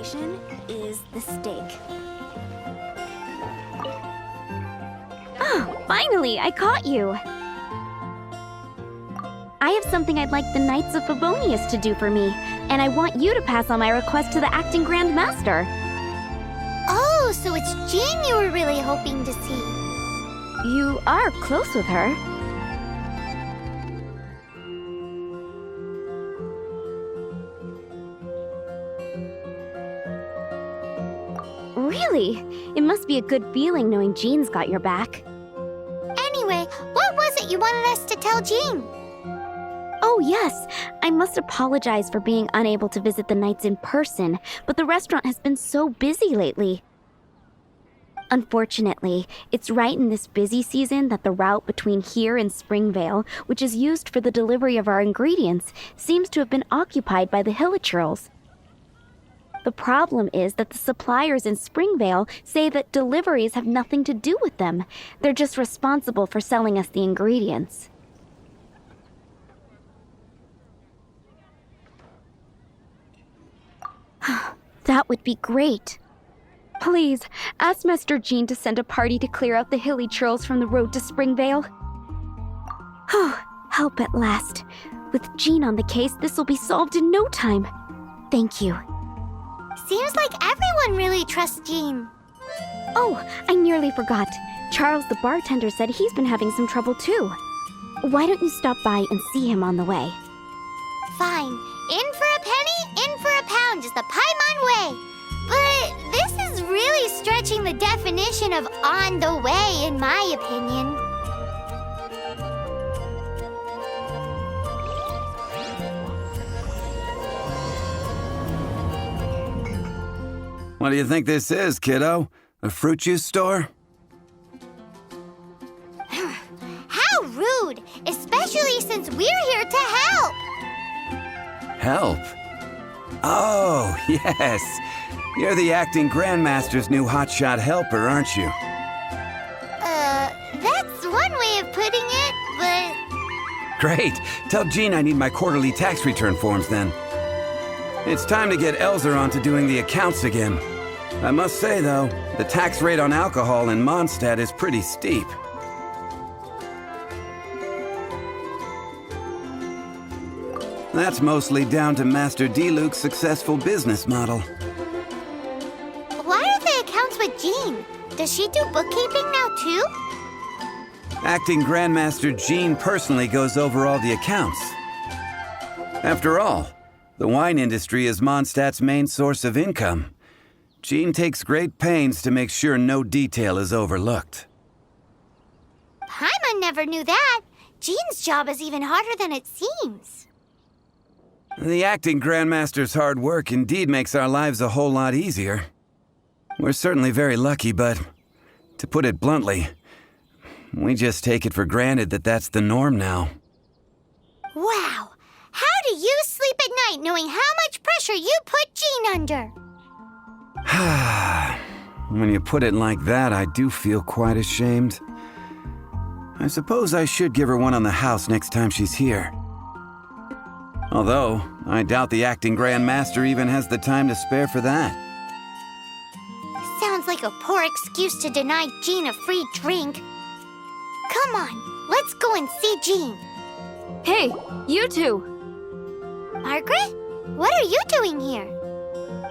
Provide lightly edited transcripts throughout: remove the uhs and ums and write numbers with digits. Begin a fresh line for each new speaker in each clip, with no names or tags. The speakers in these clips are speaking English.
attraction is the steak. Oh, finally, I caught you! I have something I'd like the Knights of Favonius to do for me, and I want you to pass on my request to the acting Grand Master.
Oh, so it's Jean you were really hoping to see.
You are close with her. Really? It must be a good feeling knowing Jean's got your back.
Anyway, what was it you wanted us to tell Jean?
Oh, yes. I must apologize for being unable to visit the Knights in person, but the restaurant has been so busy lately. Unfortunately, it's right in this busy season that the route between here and Springvale, which is used for the delivery of our ingredients, seems to have been occupied by the Hilichurls. The problem is that the suppliers in Springvale say that deliveries have nothing to do with them. They're just responsible for selling us the ingredients. That would be great. Please, ask Master Jean to send a party to clear out the Hilichurls from the road to Springvale. Oh, help at last. With Jean on the case, this will be solved in no time. Thank you.
Seems like everyone really trusts Jean.
Oh, I nearly forgot. Charles the bartender said he's been having some trouble too. Why don't you stop by and see him on the way?
Fine. In for a penny, in for a pound is the Paimon way. But this is really stretching the definition of on the way, in my opinion.
What do you think this is, kiddo? A fruit juice store?
How rude, especially since we're here to help.
Help? Oh, yes. You're the acting Grandmaster's new hotshot helper, aren't you?
That's one way of putting it, but...
Great. Tell Jean I need my quarterly tax return forms then. It's time to get Elzer on to doing the accounts again. I must say, though, the tax rate on alcohol in Mondstadt is pretty steep. That's mostly down to Master Diluc's successful business model.
Why are the accounts with Jean? Does she do bookkeeping now, too?
Acting Grandmaster Jean personally goes over all the accounts. After all, the wine industry is Mondstadt's main source of income. Jean takes great pains to make sure no detail is overlooked.
Paimon never knew that. Jean's job is even harder than it seems.
The acting Grandmaster's hard work indeed makes our lives a whole lot easier. We're certainly very lucky, but to put it bluntly, we just take it for granted that that's the norm now.
Wow! How do you sleep at night knowing how much pressure you put Jean under?
When you put it like that, I do feel quite ashamed. I suppose I should give her one on the house next time she's here. Although, I doubt the acting Grandmaster even has the time to spare for that.
Sounds like a poor excuse to deny Jean a free drink. Come on, let's go and see Jean.
Hey, you two!
Margaret? What are you doing here?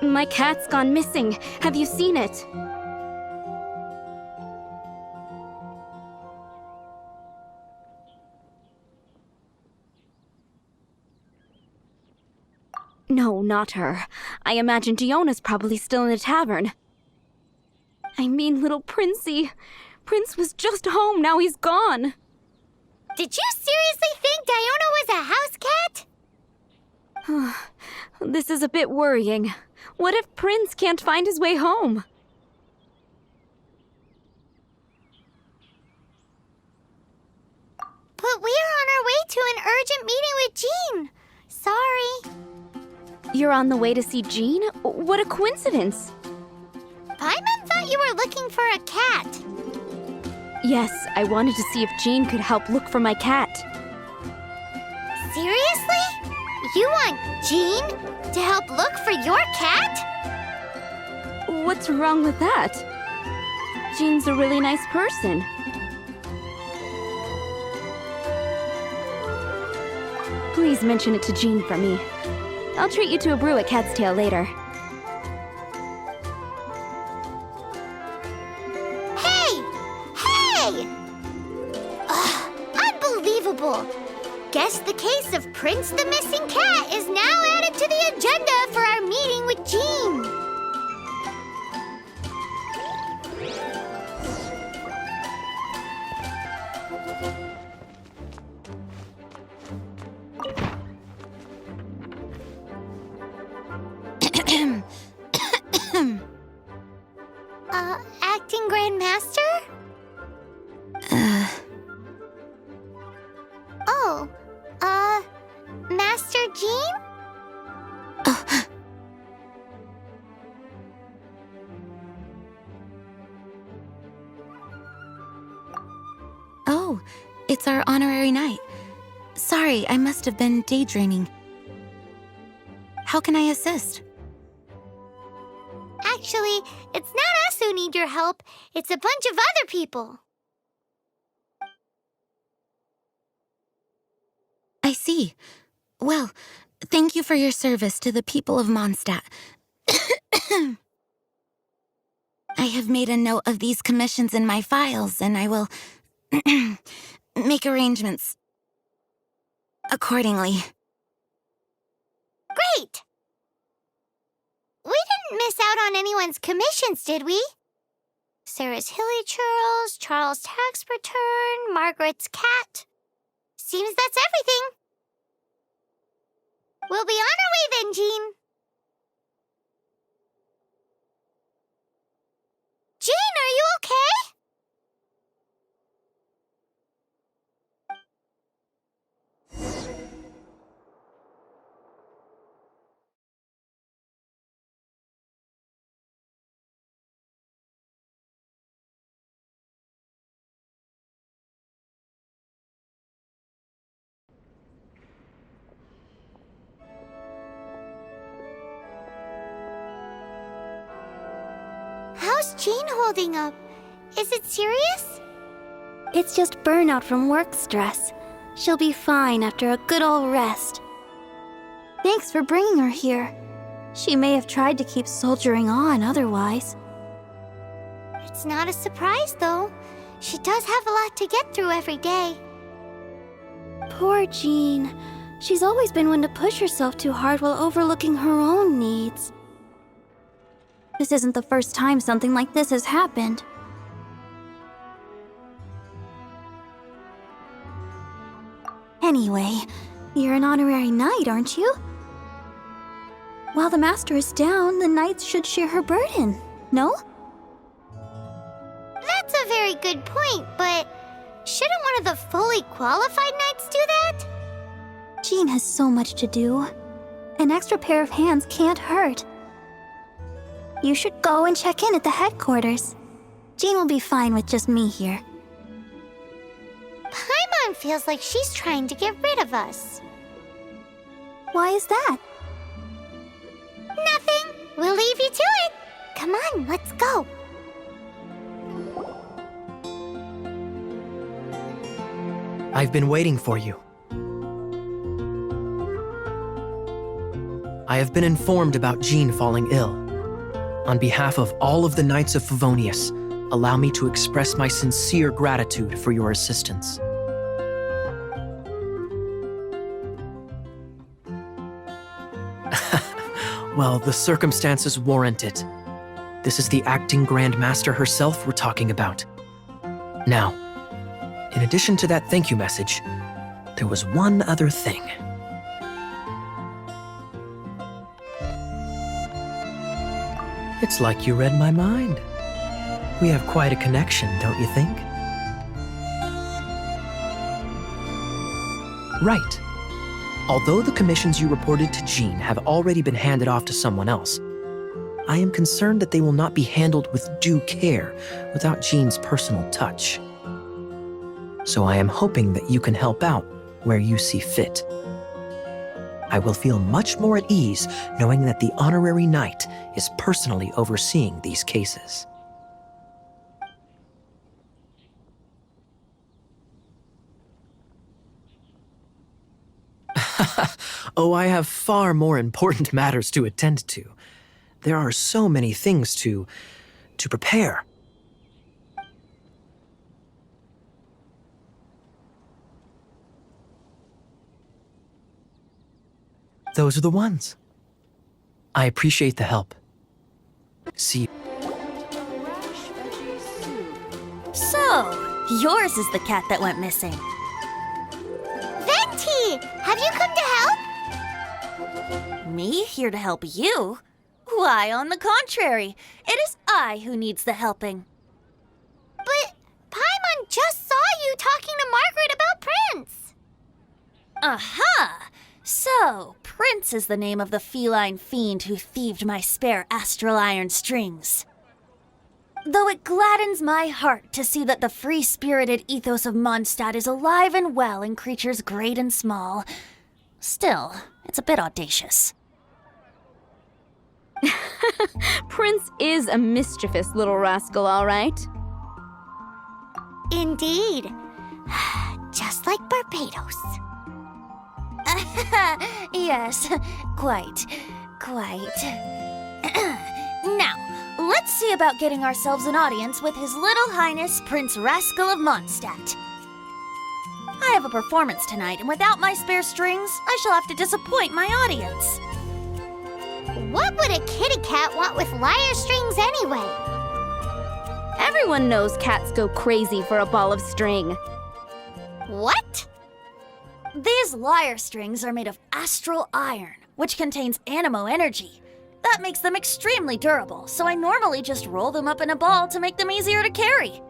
My cat's gone missing. Have you seen it? No, not her. I imagine Diona's probably still in the tavern. I mean, little Princey. Prince was just home, now he's gone.
Did you seriously think Diona was a house cat?
This is a bit worrying. What if Prince can't find his way home?
But we are on our way to an urgent meeting with Jean. Sorry.
You're on the way to see Jean? What a coincidence.
Paimon thought you were looking for a cat.
Yes, I wanted to see if Jean could help look for my cat.
Seriously? You want Jean to help look for your cat?
What's wrong with that? Jean's a really nice person. Please mention it to Jean for me. I'll treat you to a brew at Cat's Tail later.
Hey! Hey! Ugh, unbelievable! Guess the case of Prince the Missing Cat is now added to the agenda for our meeting with Jean. Acting Grand Master? Oh, Master Jean?
Oh, it's our honorary knight. Sorry, I must have been daydreaming. How can I assist?
Actually, it's not us who need your help. It's a bunch of other people.
I see. Well, thank you for your service to the people of Mondstadt. I have made a note of these commissions in my files, and I will make arrangements accordingly.
Great! We didn't miss out on anyone's commissions, did we? Sarah's Hilly Churls, Charles' tax return, Margaret's cat. Seems that's everything. We'll be on our way then, Jean. Jean, are you okay? How's Jean holding up? Is it serious?
It's just burnout from work stress. She'll be fine after a good old rest. Thanks for bringing her here. She may have tried to keep soldiering on otherwise.
It's not a surprise, though. She does have a lot to get through every day.
Poor Jean. She's always been one to push herself too hard while overlooking her own needs. This isn't the first time something like this has happened. Anyway, you're an honorary knight, aren't you? While the master is down, the knights should share her burden, no?
That's a very good point, but shouldn't one of the fully qualified knights do that?
Jean has so much to do. An extra pair of hands can't hurt. You should go and check in at the headquarters. Jean will be fine with just me here.
Paimon feels like she's trying to get rid of us.
Why is that?
Nothing. We'll leave you to it. Come on, let's go.
I've been waiting for you. I have been informed about Jean falling ill. On behalf of all of the Knights of Favonius, allow me to express my sincere gratitude for your assistance. Well, the circumstances warrant it. This is the acting Grand Master herself we're talking about. Now, in addition to that thank you message, there was one other thing. It's like you read my mind. We have quite a connection, don't you think? Right. Although the commissions you reported to Jean have already been handed off to someone else, I am concerned that they will not be handled with due care without Jean's personal touch. So I am hoping that you can help out where you see fit. I will feel much more at ease knowing that the honorary knight is personally overseeing these cases. Oh, I have far more important matters to attend to. There are so many things to prepare. Those are the ones. I appreciate the help. See you.
So, yours is the cat that went missing.
Venti! Have you come to help?
Me here to help you? Why, on the contrary, it is I who needs the helping.
But Paimon just saw you talking to Margaret about Prince.
Aha! So, Prince is the name of the feline fiend who thieved my spare astral iron strings. Though it gladdens my heart to see that the free-spirited ethos of Mondstadt is alive and well in creatures great and small, still, it's a bit audacious.
Prince is a mischievous little rascal, all right.
Indeed. Just like Barbados.
Yes, quite. Now, let's see about getting ourselves an audience with His Little Highness Prince Rascal of Mondstadt. I have a performance tonight, and without my spare strings, I shall have to disappoint my audience.
What would a kitty cat want with lyre strings anyway?
Everyone knows cats go crazy for a ball of string.
What?
These lyre strings are made of astral iron, which contains animo energy. That makes them extremely durable, so I normally just roll them up in a ball to make them easier to carry.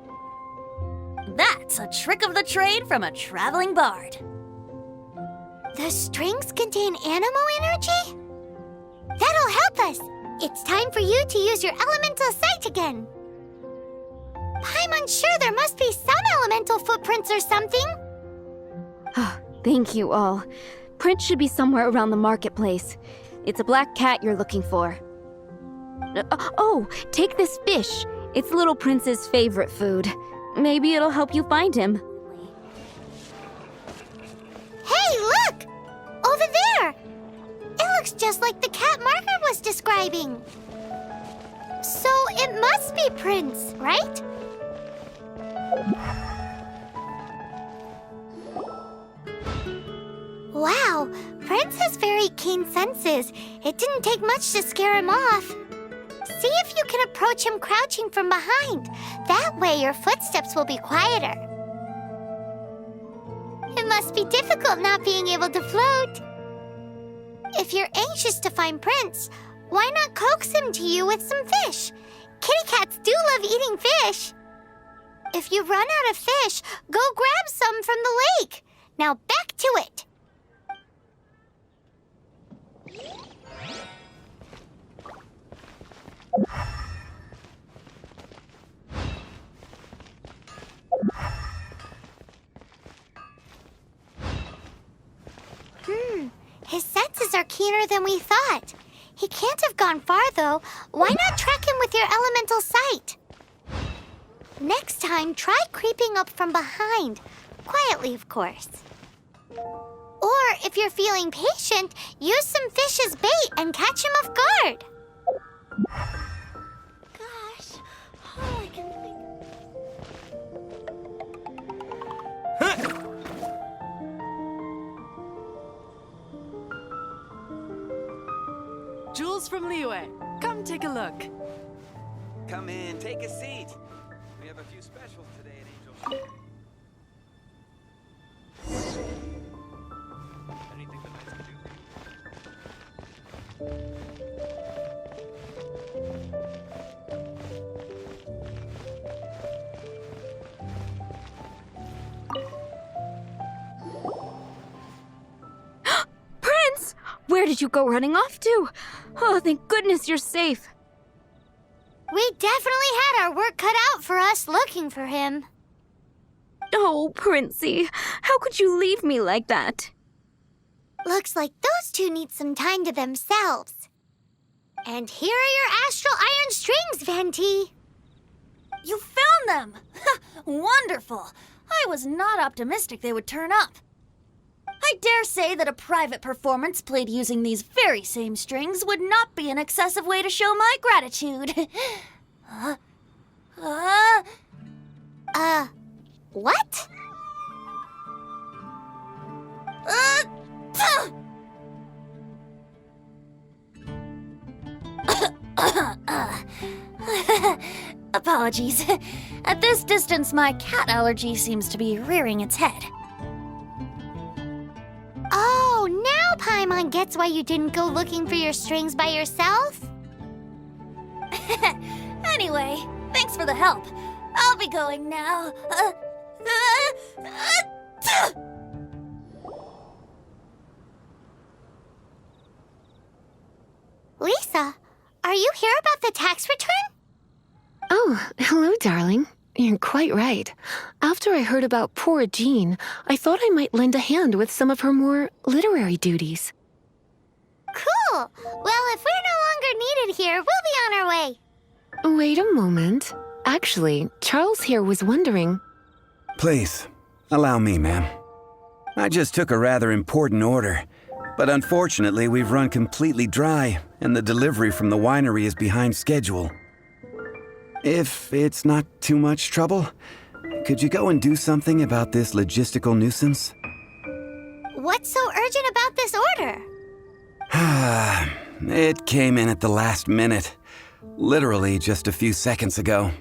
That's a trick of the trade from a traveling bard.
The strings contain animo energy? That'll help us. It's time for you to use your elemental sight again. I'm unsure there must be some elemental footprints or something.
Thank you all. Prince should be somewhere around the marketplace. It's a black cat you're looking for. Oh, take this fish. It's Little Prince's favorite food. Maybe it'll help you find him.
Hey, look! Over there! It looks just like the cat Margaret was describing. So it must be Prince, right? Wow, Prince has very keen senses. It didn't take much to scare him off. See if you can approach him crouching from behind. That way your footsteps will be quieter. It must be difficult not being able to float. If you're anxious to find Prince, why not coax him to you with some fish? Kitty cats do love eating fish. If you run out of fish, go grab some from the lake. Now back to it. His senses are keener than we thought. He can't have gone far, though. Why not track him with your elemental sight? Next time, try creeping up from behind. Quietly, of course. Or, if you're feeling patient, use some fish as bait and catch him off guard. Gosh, all I can think...
Jules from Liyue, come take a look.
Come in, take a seat. We have a few specials today at Angel Shore. Anything the knights can do?
Prince! Where did you go running off to? Oh, thank goodness you're safe.
We definitely had our work cut out for us looking for him.
Oh, Princey, how could you leave me like that?
Looks like those two need some time to themselves. And here are your astral iron strings, Venti.
You found them! Wonderful! I was not optimistic they would turn up. I dare say that a private performance played using these very same strings would not be an excessive way to show my gratitude.
What?
Apologies. At this distance, my cat allergy seems to be rearing its head.
Oh, now Paimon gets why you didn't go looking for your strings by yourself?
Anyway, thanks for the help. I'll be going now.
Lisa, are you here about the tax return?
Oh, hello, darling. You're quite right. After I heard about poor Jean, I thought I might lend a hand with some of her more literary duties.
Cool. Well, if we're no longer needed here, we'll be on our way.
Wait a moment. Actually, Charles here was wondering...
Please, allow me, ma'am. I just took a rather important order, but unfortunately we've run completely dry, and the delivery from the winery is behind schedule. If it's not too much trouble, could you go and do something about this logistical nuisance?
What's so urgent about this order?
It came in at the last minute. Literally just a few seconds ago.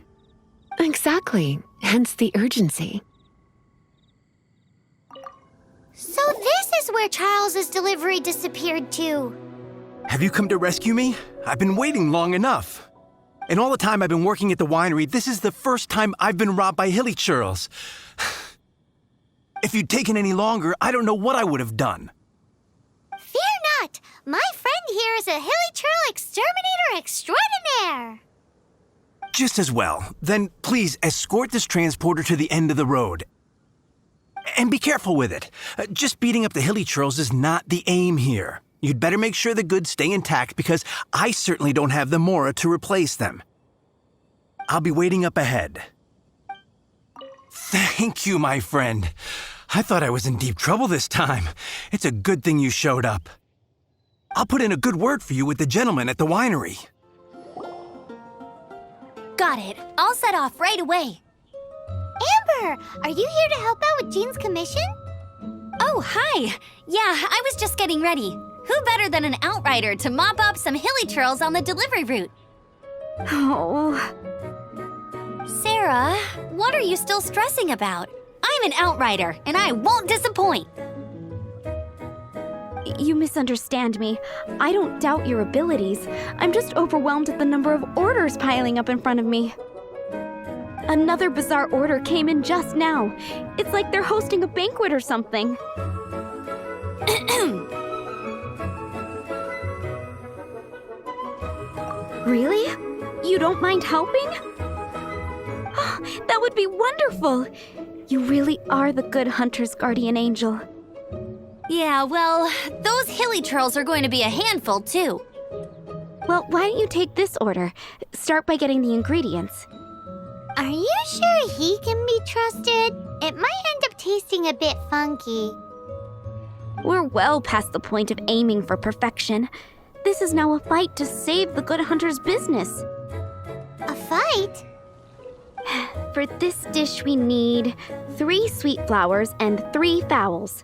Exactly. Hence the urgency.
So this is where Charles's delivery disappeared to.
Have you come to rescue me? I've been waiting long enough. In all the time I've been working at the winery, this is the first time I've been robbed by hilly churls. If you'd taken any longer, I don't know what I would have done.
Fear not! My friend here is a hilly churl exterminator extraordinaire!
Just as well. Then please escort this transporter to the end of the road. And be careful with it. Just beating up the hilly churls is not the aim here. You'd better make sure the goods stay intact because I certainly don't have the Mora to replace them. I'll be waiting up ahead. Thank you, my friend. I thought I was in deep trouble this time. It's a good thing you showed up. I'll put in a good word for you with the gentleman at the winery.
Got it. I'll set off right away.
Amber, are you here to help out with Jean's commission?
Oh, hi. Yeah, I was just getting ready. Who better than an outrider to mop up some hilly churls on the delivery route?
Oh.
Sarah, what are you still stressing about? I'm an outrider, and I won't disappoint.
You misunderstand me. I don't doubt your abilities. I'm just overwhelmed at the number of orders piling up in front of me. Another bizarre order came in just now. It's like they're hosting a banquet or something. Really? You don't mind helping? That would be wonderful! You really are the good hunter's guardian angel.
Yeah, well, those hilly churls are going to be a handful, too.
Well, why don't you take this order? Start by getting the ingredients.
Are you sure he can be trusted? It might end up tasting a bit funky.
We're well past the point of aiming for perfection. This is now a fight to save the good hunter's business.
A fight?
For this dish, we need 3 sweet flowers and 3 fowls.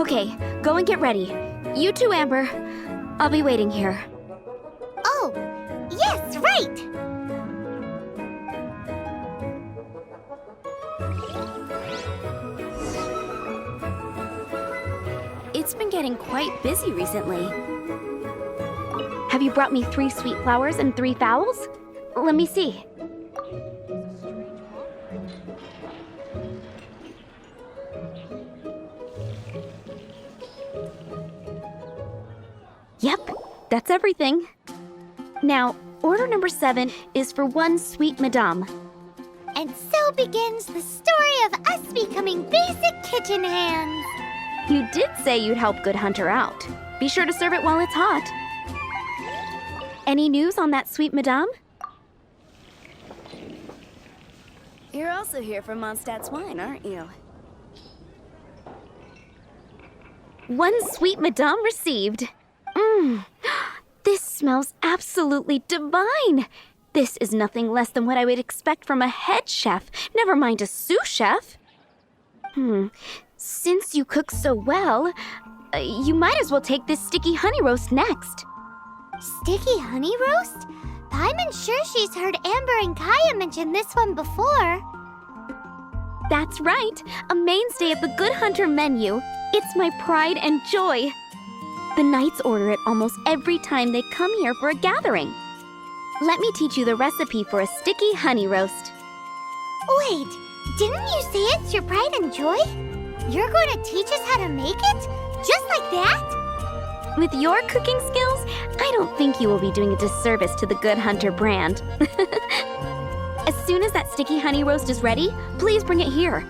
Okay, go and get ready. You too, Amber. I'll be waiting here.
Oh, yes, right!
It's been getting quite busy recently. Have you brought me 3 sweet flowers and 3 fowls? Let me see. Yep, that's everything. Now, order number 7 is for 1 sweet madame.
And so begins the story of us becoming basic kitchen hands.
You did say you'd help Good Hunter out. Be sure to serve it while it's hot. Any news on that sweet madame?
You're also here for Mondstadt's wine, aren't you?
One sweet madame received. This smells absolutely divine. This is nothing less than what I would expect from a head chef, never mind a sous chef. Since you cook so well, you might as well take this sticky honey roast next.
Sticky honey roast? Paimon's sure she's heard Amber and Kaya mention this one before.
That's right, a mainstay of the Good Hunter menu. It's my pride and joy. The knights order it almost every time they come here for a gathering. Let me teach you the recipe for a sticky honey roast.
Wait, didn't you say it's your pride and joy? You're going to teach us how to make it? Just like that?
With your cooking skills, I don't think you will be doing a disservice to the Good Hunter brand. As soon as that sticky honey roast is ready, please bring it here.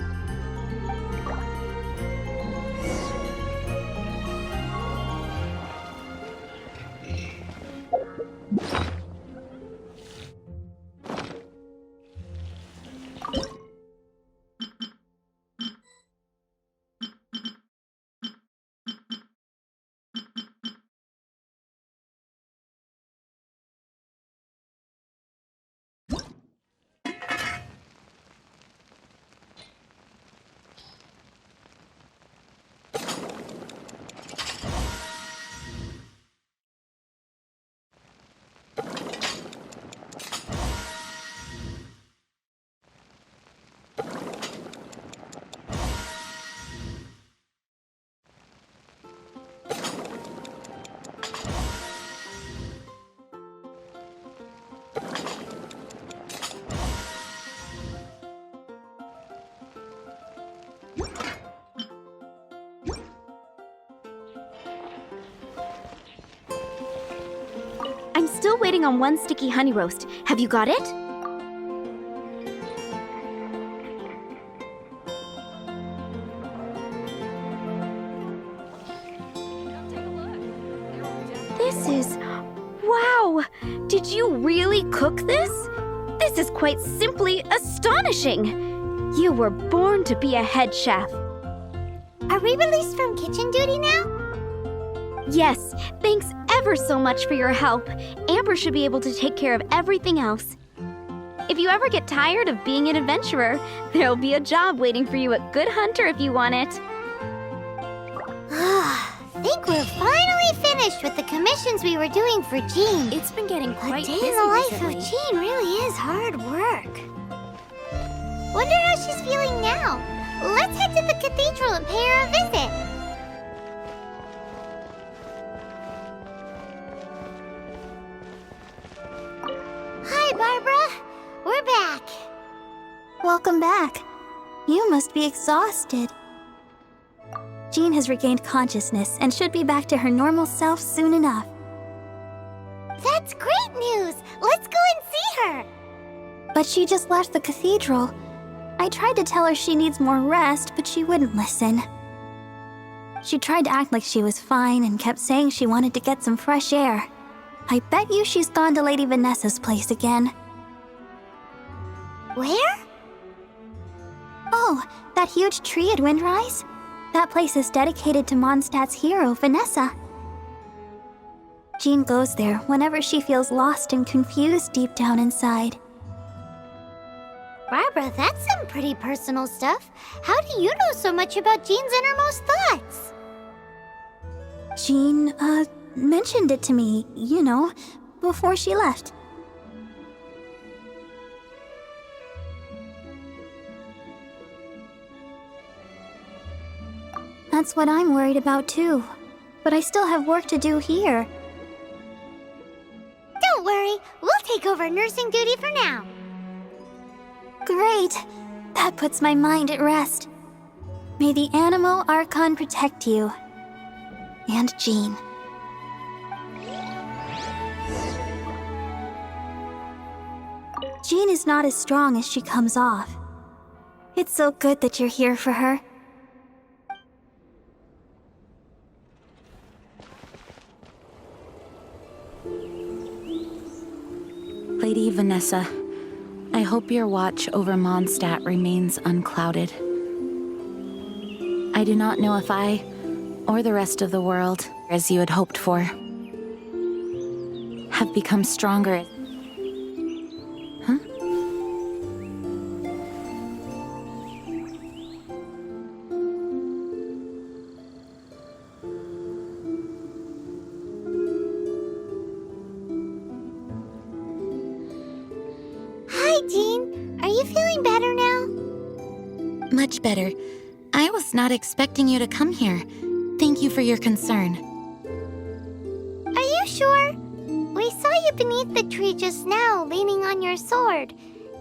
I'm still waiting on one sticky honey roast. Have you got it? This is... Wow! Did you really cook this? This is quite simply astonishing! You were born to be a head chef.
Are we released from kitchen duty now?
Yes, thanks ever so much for your help. Amber should be able to take care of everything else. If you ever get tired of being an adventurer, there'll be a job waiting for you at Good Hunter if you want it.
Think we're finally finished with the commissions we were doing for Jean.
It's been getting
A
quite
day
busy
in the life
recently.
of Jean really is hard work. Wonder how she's feeling now. Let's head to the cathedral and pay her a visit. Hi, Barbara. We're back.
Welcome back. You must be exhausted. Jean has regained consciousness and should be back to her normal self soon enough.
That's great news. Let's go and see her.
But she just left the cathedral. I tried to tell her she needs more rest, but she wouldn't listen. She tried to act like she was fine and kept saying she wanted to get some fresh air. I bet you she's gone to Lady Vanessa's place again.
Where?
Oh, that huge tree at Windrise? That place is dedicated to Mondstadt's hero, Vanessa. Jean goes there whenever she feels lost and confused deep down inside.
Barbara, that's some pretty personal stuff. How do you know so much about Jean's innermost thoughts?
Jean, mentioned it to me, you know, before she left. That's what I'm worried about too. But I still have work to do here.
Don't worry, we'll take over nursing duty for now.
Great! That puts my mind at rest. May the Animo Archon protect you. And Jean. Jean is not as strong as she comes off. It's so good that you're here for her.
Lady Vanessa, I hope your watch over Mondstadt remains unclouded. I do not know if I, or the rest of the world, as you had hoped for, have become stronger. Huh?
Hi, Jean. Are you feeling better now?
Much better. I was not expecting you to come here. Thank you for your concern.
Are you sure? We saw you beneath the tree just now, leaning on your sword.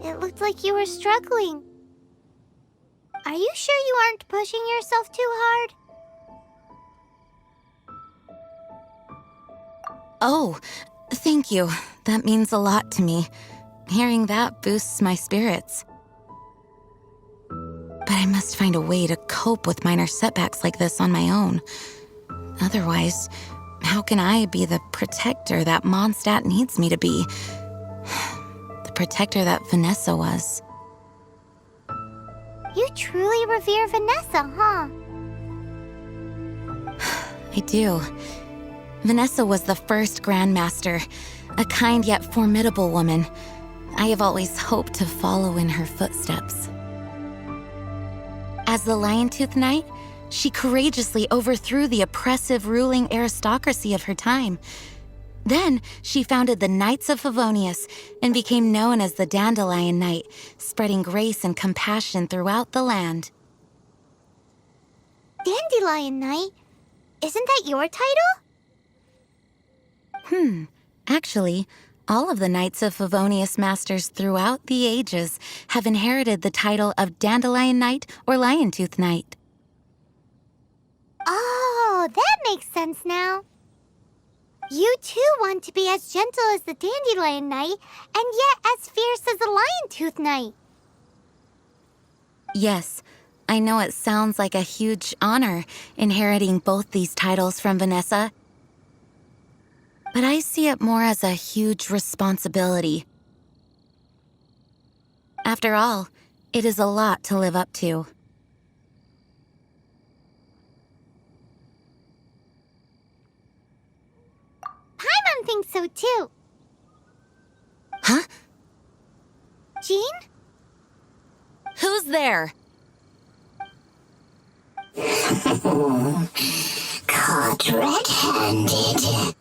It looked like you were struggling. Are you sure you aren't pushing yourself too hard?
Oh, thank you. That means a lot to me. Hearing that boosts my spirits. But I must find a way to cope with minor setbacks like this on my own. Otherwise, how can I be the protector that Mondstadt needs me to be? The protector that Vanessa was.
You truly revere Vanessa, huh?
I do. Vanessa was the first Grandmaster, a kind yet formidable woman. I have always hoped to follow in her footsteps. As the Lion-Tooth Knight, she courageously overthrew the oppressive ruling aristocracy of her time. Then she founded the Knights of Favonius and became known as the Dandelion Knight, spreading grace and compassion throughout the land.
Dandelion Knight? Isn't that your title?
Actually, all of the Knights of Favonius Masters throughout the ages have inherited the title of Dandelion Knight or Lion-Tooth Knight.
Oh, that makes sense now. You too want to be as gentle as the Dandelion Knight, and yet as fierce as the Lion-Tooth Knight.
Yes, I know it sounds like a huge honor inheriting both these titles from Vanessa, but I see it more as a huge responsibility. After all, it is a lot to live up to.
Paimon thinks so too.
Huh?
Jean?
Who's there?
Caught red-handed.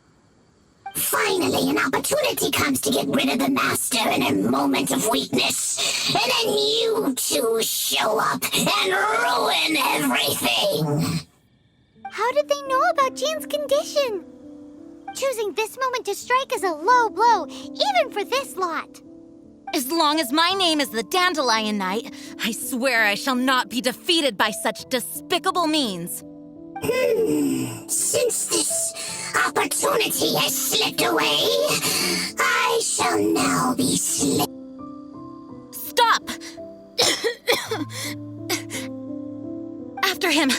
Finally, an opportunity comes to get rid of the Master in a moment of weakness. And then you two show up and ruin everything.
How did they know about Jean's condition? Choosing this moment to strike is a low blow, even for this lot.
As long as my name is the Dandelion Knight, I swear I shall not be defeated by such despicable means.
Since this opportunity has slipped away, I shall now be slipped.
Stop! After him!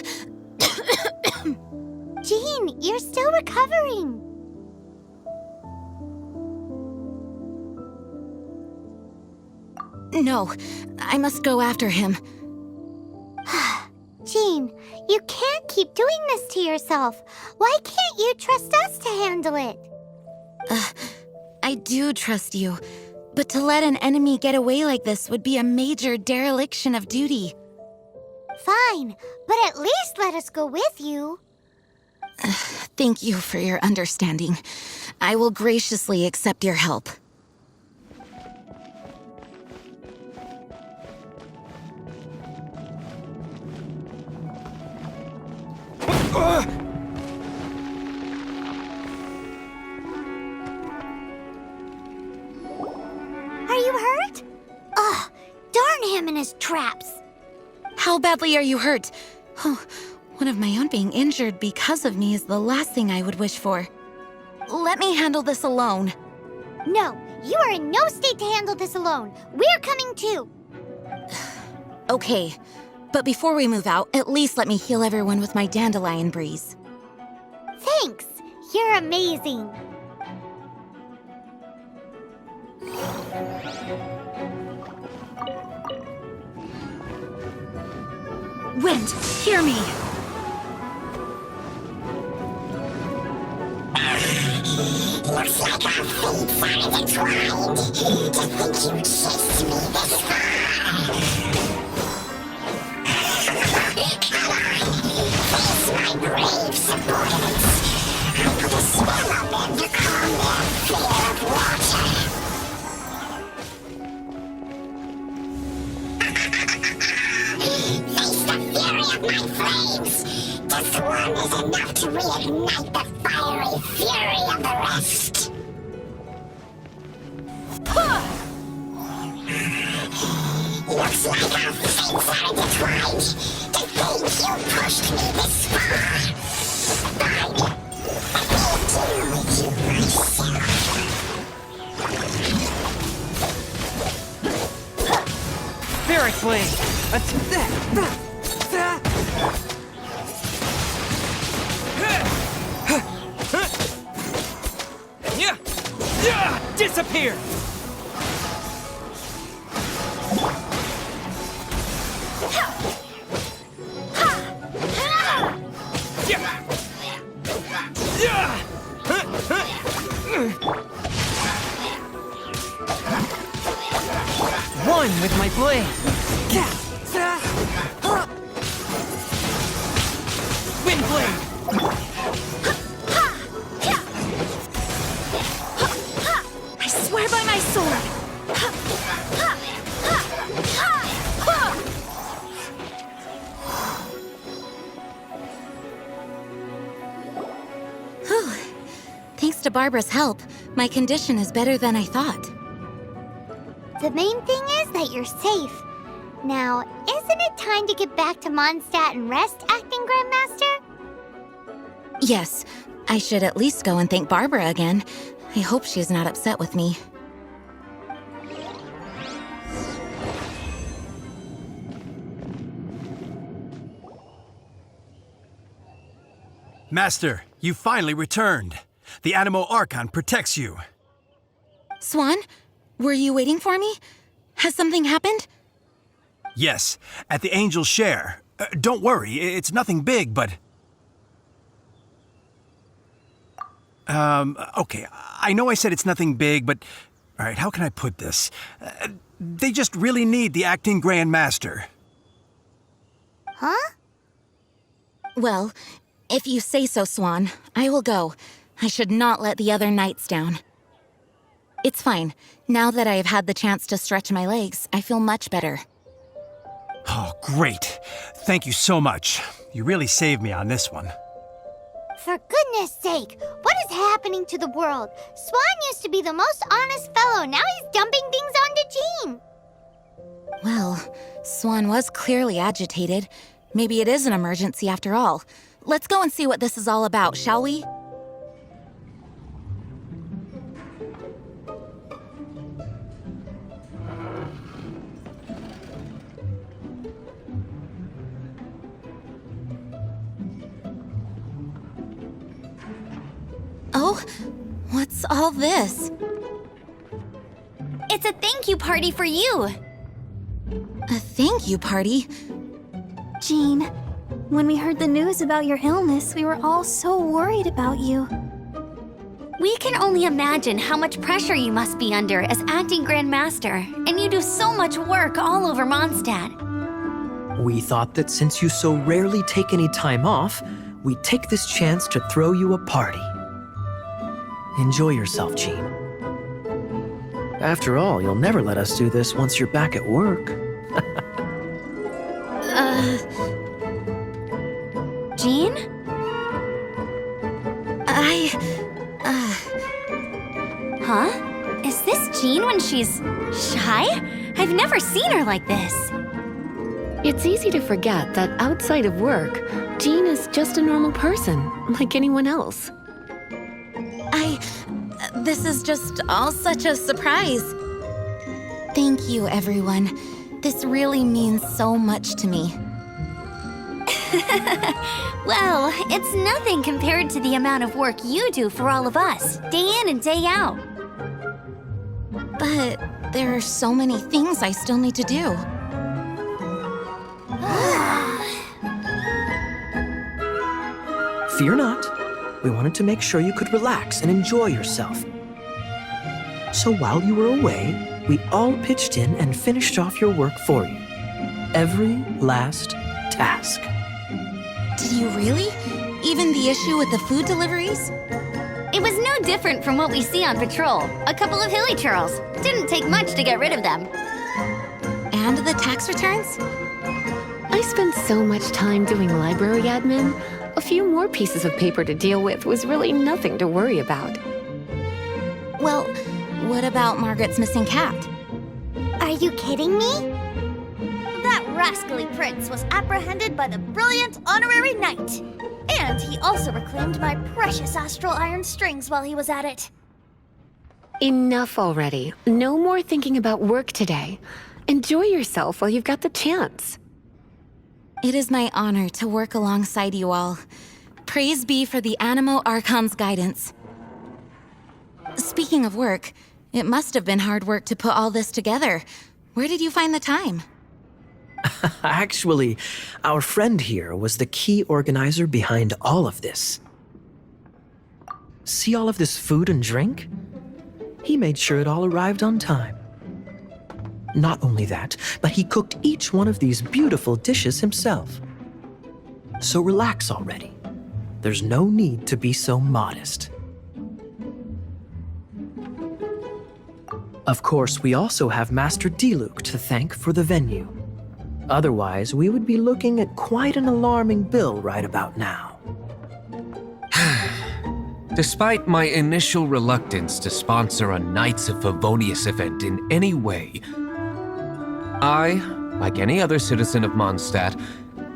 Jean, you're still recovering.
No, I must go after him.
Jean, you can't keep doing this to yourself. Why can't you trust us to handle it?
I do trust you, but to let an enemy get away like this would be a major dereliction of duty.
Fine, but at least let us go with you.
Thank you for your understanding. I will graciously accept your help.
Are you hurt? Ugh, darn him and his traps.
How badly are you hurt? Oh, one of my own being injured because of me is the last thing I would wish for. Let me handle this alone.
No, you are in no state to handle this alone. We're coming too.
Okay, but before we move out, at least let me heal everyone with my Dandelion Breeze.
Thanks. You're amazing.
Wind, hear me!
Looks like our fates are intertwined. To think you chased me this far. Come on, face my brave subordinates. I put a spell on them to calm their fear of water. Face the fury of my flames. Just one is enough to reignite the fiery fury of the rest. Looks like our fates are intertwined. To think you pushed me this far. Fine. I'll deal with you myself.
Spirit Blade! Disappear! One with my blade! Wind Blade!
I swear by my sword!
Thanks to Barbara's help, my condition is better than I thought.
The main thing is that you're safe. Now, isn't it time to get back to Mondstadt and rest, Acting Grandmaster?
Yes, I should at least go and thank Barbara again. I hope she's not upset with me.
Master, you finally returned. The Animo Archon protects you.
Swan, were you waiting for me? Has something happened?
Yes, at the Angel's Share. Don't worry, it's nothing big, but... Okay, I know I said it's nothing big, but... Alright, how can I put this? They just really need the Acting Grand Master.
Huh?
Well, if you say so, Swan, I will go. I should not let the other knights down. It's fine. Now that I have had the chance to stretch my legs, I feel much better.
Oh, great. Thank you so much. You really saved me on this one.
For goodness sake, what is happening to the world? Swan used to be the most honest fellow. Now he's dumping things onto Jean.
Well, Swan was clearly agitated. Maybe it is an emergency after all. Let's go and see what this is all about, shall we? Oh, what's all this?
It's a thank you party for you!
A thank you party?
Jean, when we heard the news about your illness, we were all so worried about you.
We can only imagine how much pressure you must be under as Acting Grand Master, and you do so much work all over Mondstadt.
We thought that since you so rarely take any time off, we'd take this chance to throw you a party. Enjoy yourself, Jean. After all, you'll never let us do this once you're back at work.
Jean? Huh? Is this Jean when she's shy? I've never seen her like this.
It's easy to forget that outside of work, Jean is just a normal person, like anyone else.
This is just all such a surprise. Thank you, everyone. This really means so much to me.
Well, it's nothing compared to the amount of work you do for all of us, day in and day out.
But there are so many things I still need to do.
Fear not. We wanted to make sure you could relax and enjoy yourself. So while you were away, we all pitched in and finished off your work for you. Every last task.
Did you really? Even the issue with the food deliveries?
It was no different from what we see on patrol. A couple of hilly churls. Didn't take much to get rid of them.
And the tax returns?
I spent so much time doing library admin. A few more pieces of paper to deal with was really nothing to worry about.
Well, what about Margaret's missing cat?
Are you kidding me?
That rascally prince was apprehended by the brilliant honorary knight. And he also reclaimed my precious astral iron strings while he was at it.
Enough already. No more thinking about work today. Enjoy yourself while you've got the chance.
It is my honor to work alongside you all. Praise be for the Animo Archon's guidance. Speaking of work, it must have been hard work to put all this together. Where did you find the time?
Actually, our friend here was the key organizer behind all of this. See all of this food and drink? He made sure it all arrived on time. Not only that, but he cooked each one of these beautiful dishes himself. So relax already. There's no need to be so modest. Of course, we also have Master Diluc to thank for the venue. Otherwise, we would be looking at quite an alarming bill right about now.
Despite my initial reluctance to sponsor a Knights of Favonius event in any way, I, like any other citizen of Mondstadt,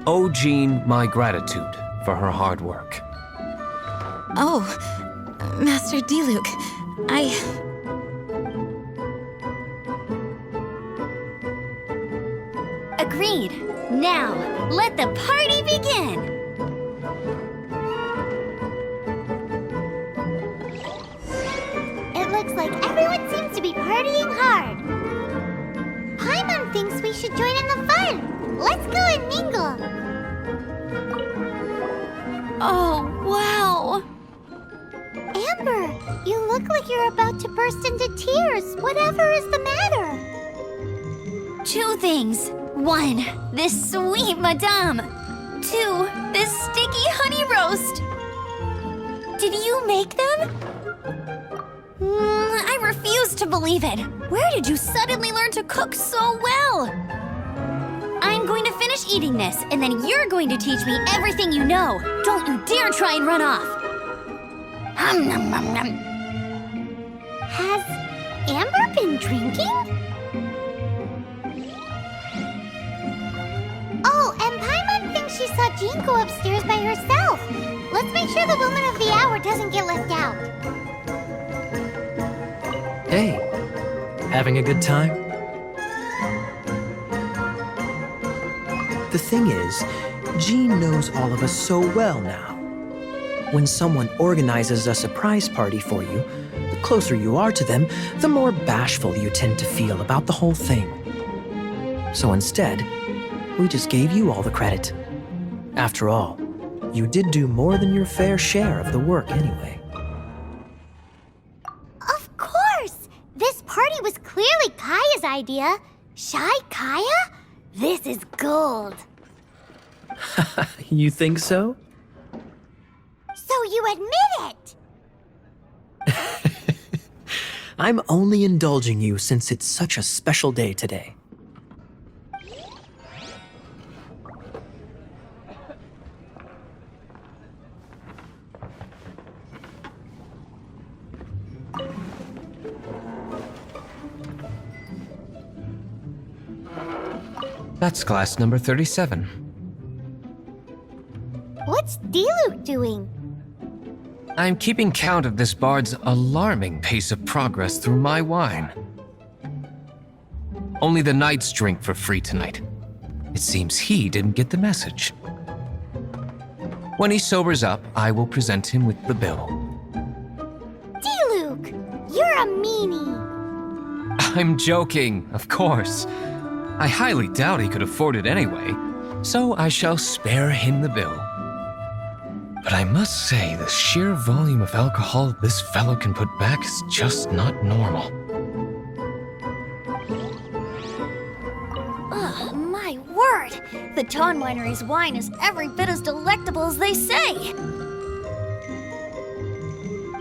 owe Jean my gratitude for her hard work.
Oh, Master Diluc,
Agreed. Now, let the party begin! It looks like everyone seems to be partying hard. Paimon thinks we should join in the fun. Let's go and mingle.
Oh, wow.
Amber, you look like you're about to burst into tears. Whatever is the matter? Two things. One, this sweet madame. Two, this sticky honey roast. Did you make them? I refuse to believe it. Where did you suddenly learn to cook so well? I'm going to finish eating this, and then you're going to teach me everything you know. Don't you dare try and run off. Nom, nom, nom. Has Amber been drinking? Oh, and Paimon thinks she saw Jean go upstairs by herself. Let's make sure the woman of the hour doesn't get left out.
Hey, having a good time? The thing is, Jean knows all of us so well now. When someone organizes a surprise party for you, the closer you are to them, the more bashful you tend to feel about the whole thing. So instead, we just gave you all the credit. After all, you did do more than your fair share of the work anyway.
Of course! This party was clearly Kaya's idea. Shy Kaya? This is gold.
You think so?
So you admit it!
I'm only indulging you since it's such a special day today.
That's class number 37.
What's Diluc doing?
I'm keeping count of this bard's alarming pace of progress through my wine. Only the knights drink for free tonight. It seems he didn't get the message. When he sobers up, I will present him with the bill.
Diluc, you're a meanie.
I'm joking, of course. I highly doubt he could afford it anyway, so I shall spare him the bill. But I must say, the sheer volume of alcohol this fellow can put back is just not normal.
Ugh, my word! The Dawn Winery's wine is every bit as delectable as they say!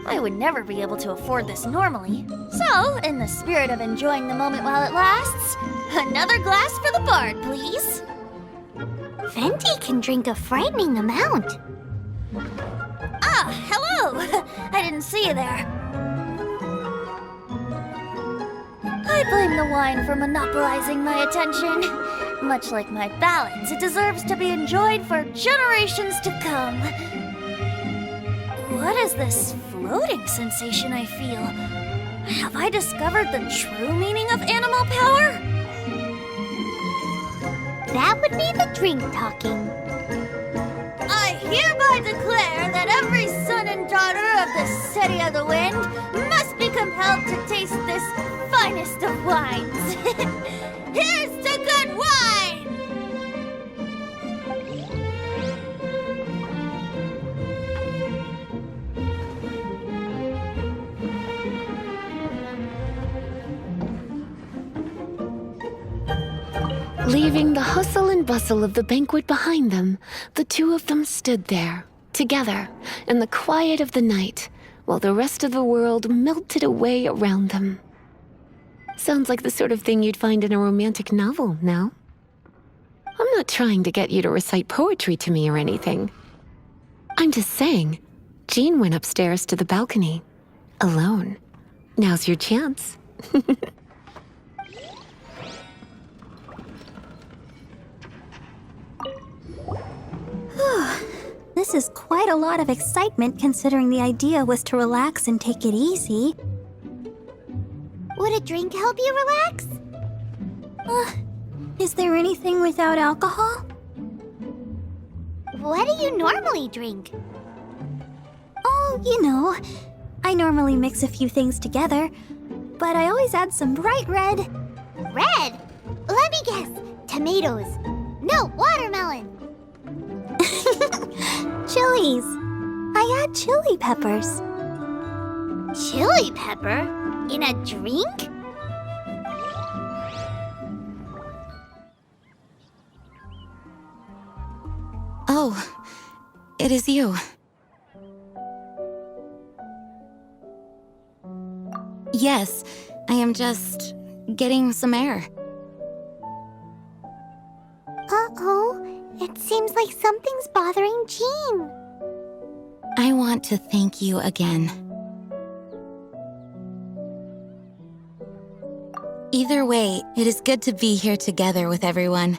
I would never be able to afford this normally. So, in the spirit of enjoying the moment while it lasts, another glass for the bard, please.
Venti can drink a frightening amount.
Ah, hello! I didn't see you there. I blame the wine for monopolizing my attention. Much like my ballads, it deserves to be enjoyed for generations to come. What is this floating sensation I feel? Have I discovered the true meaning of animal power?
That would be the drink talking.
I hereby declare that every son and daughter of the City of the Wind must be compelled to taste this finest of wines. Here's to good wine!
Leaving the hustle and bustle of the banquet behind them, the two of them stood there, together, in the quiet of the night, while the rest of the world melted away around them. Sounds like the sort of thing you'd find in a romantic novel, no? I'm not trying to get you to recite poetry to me or anything. I'm just saying, Jean went upstairs to the balcony, alone. Now's your chance.
This is quite a lot of excitement considering the idea was to relax and take it easy.
Would a drink help you relax?
Is there anything without alcohol?
What do you normally drink?
Oh, you know, I normally mix a few things together, but I always add some bright red.
Red? Let me guess. Tomatoes. No, watermelon.
Chilies. I add chili peppers.
Chili pepper? In a drink?
Oh, it is you. Yes, I am just getting some air.
Uh-oh. It seems like something's bothering Jean.
I want to thank you again. Either way, it is good to be here together with everyone.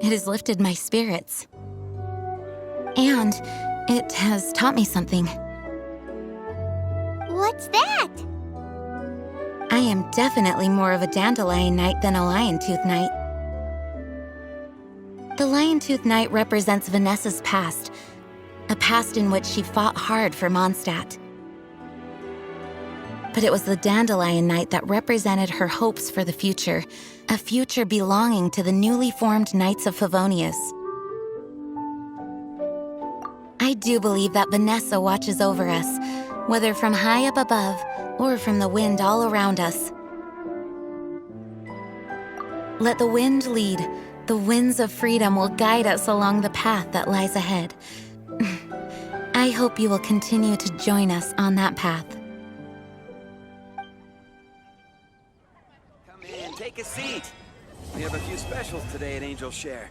It has lifted my spirits. And it has taught me something.
What's that?
I am definitely more of a Dandelion Knight than a Lion-Tooth Knight. The Lion-Tooth Knight represents Vanessa's past, a past in which she fought hard for Mondstadt. But it was the Dandelion Knight that represented her hopes for the future, a future belonging to the newly formed Knights of Favonius. I do believe that Vanessa watches over us, whether from high up above or from the wind all around us. Let the wind lead. The winds of freedom will guide us along the path that lies ahead. I hope you will continue to join us on that path.
Come in, take a seat. We have a few specials today at Angel Share.